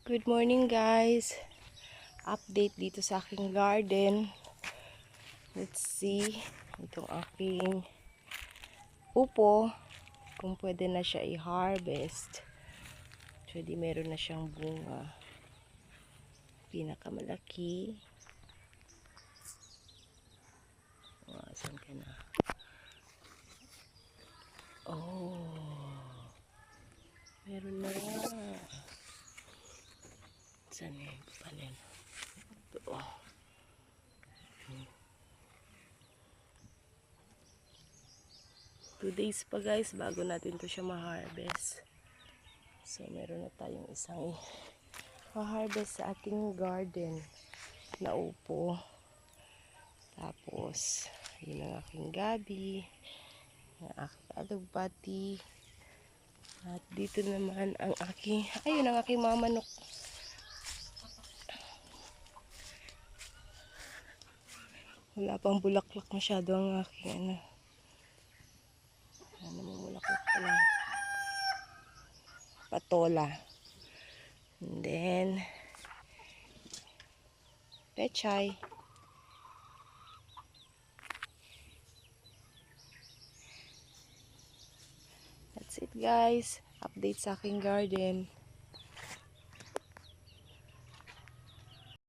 Good morning guys. Update dito sa aking garden. Let's see itong aking upo kung pwede na siya i-harvest. Actually meron na siyang bunga. Pinakamalaki. Saan ka na? Oh. Meron na. Saan yung panin? Ito. 2 days pa guys bago natin to siya ma-harvest. So meron na tayong isang ma-harvest sa ating garden na upo. Tapos yun ang aking gabi, ang aking alugbati, at dito naman ang aking, ayun ang aking mga manok. Wala pang bulaklak masyado ang aking namumulaklak pa lang patola. And then pechay. That's it guys. Update sa aking garden.